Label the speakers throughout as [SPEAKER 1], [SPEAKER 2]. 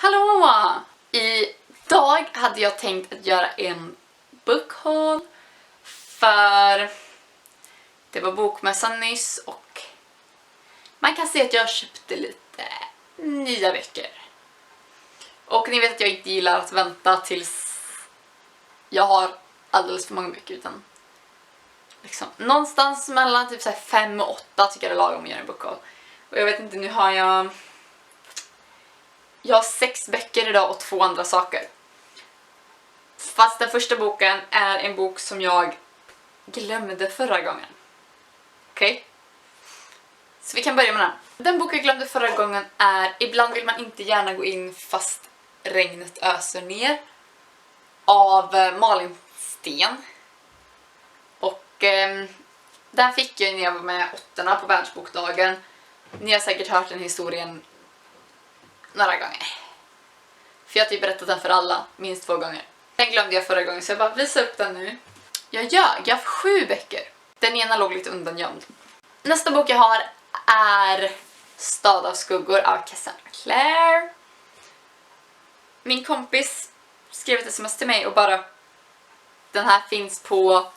[SPEAKER 1] Hallå! Idag hade jag tänkt att göra en book haul för det var bokmässan nyss och man kan se att jag köpte lite nya böcker. Och ni vet att jag inte gillar att vänta tills jag har alldeles för många böcker, utan liksom någonstans mellan typ 5 och 8 tycker jag det är lagom att göra en book haul. Och jag vet inte, nu har jag har 6 böcker idag och 2 andra saker. Fast den första boken är en bok som jag glömde förra gången. Okej? Så vi kan börja med den. Den bok jag glömde förra gången är Ibland vill man inte gärna gå in fast regnet öser ner av Malin Sten. Och den fick jag när jag var med 8:orna på världsbokdagen. Ni har säkert hört den historien några gånger. För jag har typ berättat den för alla minst 2 gånger. Den glömde jag förra gången så jag bara visar upp den nu. Jag har 7 böcker. Den ena låg lite undangömd. Nästa bok jag har är Stad av skuggor av Cassandra Clare. Min kompis skrev ett sms till mig och bara den här finns på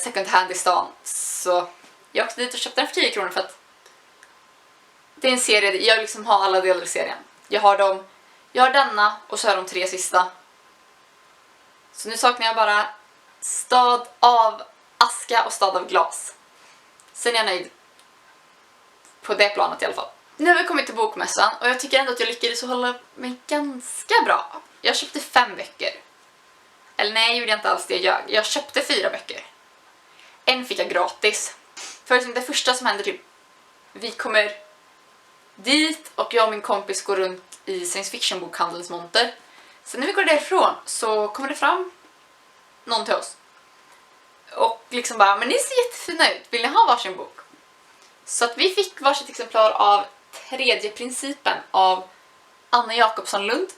[SPEAKER 1] second hand i stan. Så jag åkte dit och köpte den för 10 kronor för att det är en serie, jag liksom har alla delar i serien. Jag har denna och så har de 3 sista. Så nu saknar jag bara Stad av aska och Stad av glas. Sen är jag nöjd på det planet i alla fall. Nu har vi kommit till bokmässan och jag tycker ändå att jag lyckades hålla mig ganska bra. Jag köpte 5 böcker. Eller nej, jag gjorde inte alls det jag köpte 4 böcker. En fick jag gratis. För det första som händer typ, vi kommer dit och jag och min kompis går runt i science fiction bokhandelns monter. Sen när vi går därifrån så kommer det fram någon till oss. Och liksom bara, men ni ser jättefina ut, vill ni ha varsin bok? Så att vi fick varsitt exemplar av Tredje principen av Anna Jacobsson Lund.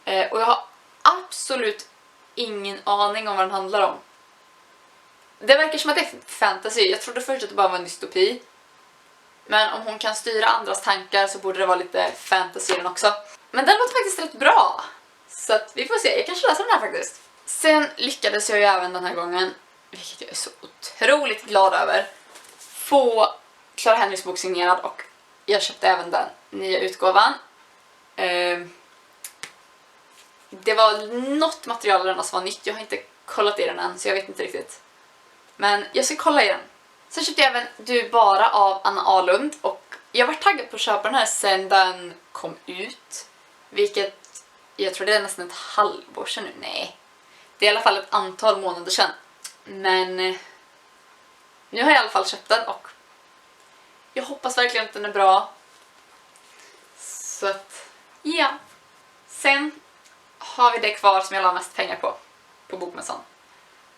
[SPEAKER 1] Och jag har absolut ingen aning om vad den handlar om. Det verkar som att det är fantasy. Jag trodde först att det bara var en dystopi. Men om hon kan styra andras tankar så borde det vara lite fantasy den också. Men den låter faktiskt rätt bra. Så att vi får se, jag kanske läser den här faktiskt. Sen lyckades jag ju även den här gången, vilket jag är så otroligt glad över, få Clara Henrys bok signerad och jag köpte även den nya utgåvan. Det var något material i den som var nytt, jag har inte kollat i den än så jag vet inte riktigt. Men jag ska kolla i den. Sen köpte jag även Du bara av Anna Alund och jag var taggad på att köpa den här sen den kom ut. Vilket, jag tror det är nästan ett halvår sedan nu. Nej, det är i alla fall ett antal månader sedan. Men nu har jag i alla fall köpt den och jag hoppas verkligen att den är bra. Så att, ja. Sen har vi det kvar som jag la mest pengar på bokmässan.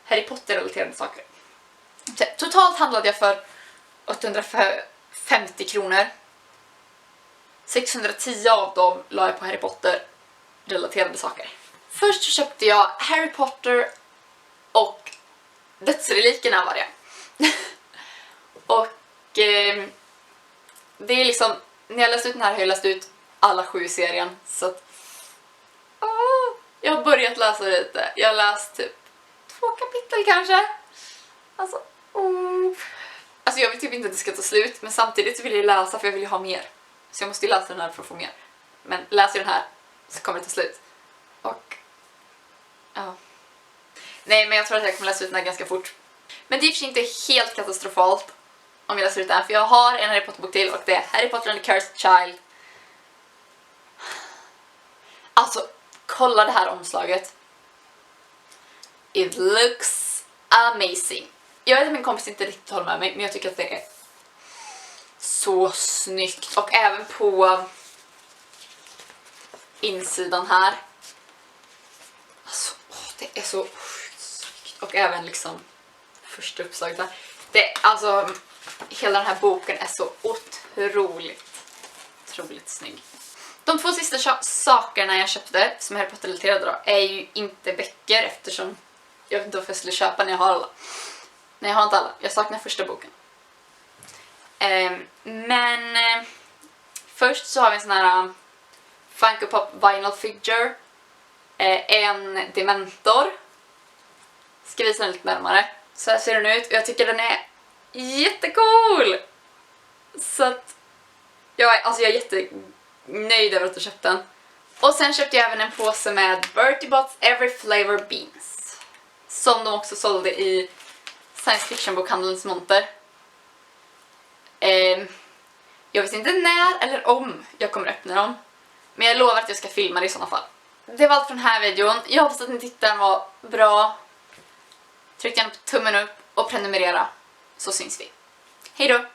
[SPEAKER 1] Harry Potter-relaterade saker. Totalt handlade jag för 850 kronor. 610 av dem la jag på Harry Potter-relaterade saker. Först så köpte jag Harry Potter och Dödsrelikerna var det. Och det är liksom, när jag läste ut den här har jag läst ut alla 7 i serien. Så att, jag har börjat läsa lite. Jag har läst typ 2 kapitel kanske. Alltså jag vill typ inte att det ska ta slut, men samtidigt vill jag läsa för jag vill ju ha mer. Så jag måste ju läsa den här för att få mer. Men läser jag den här så kommer det ta slut. Och ja. Nej, men jag tror att jag kommer läsa ut den här ganska fort. Men det är inte helt katastrofalt om jag läser ut den här, för jag har en Harry Potter-bok till och det är Harry Potter and the Cursed Child. Alltså, kolla det här omslaget. It looks amazing. Jag vet att min kompis inte riktigt håller med mig, men jag tycker att det är så snyggt. Och även på insidan här. Alltså, det är så snyggt. Och även liksom första uppslaget där. Alltså, hela den här boken är så otroligt snygg. De 2 sista sakerna jag köpte som är Harry Potter-relaterade då är ju inte böcker eftersom jag vet inte varför jag skulle köpa när jag har alla. Nej, jag har inte alla. Jag saknar första boken. Men först så har vi en sån här Funko Pop Vinyl Figure. En Dementor. Ska visa den lite närmare. Så här ser den ut och jag tycker den är jättecool. Så att jag är jättenöjd över att jag köpte den. Och sen köpte jag även en påse med Bertie Bott's Every Flavor Beans. Som de också sålde i science fiction-bokhandelns monter. Jag vet inte när eller om jag kommer öppna dem. Men jag lovar att jag ska filma det i sådana fall. Det var allt från den här videon. Jag hoppas att ni tyckte den var bra. Tryck gärna på tummen upp och prenumerera. Så syns vi. Hej då!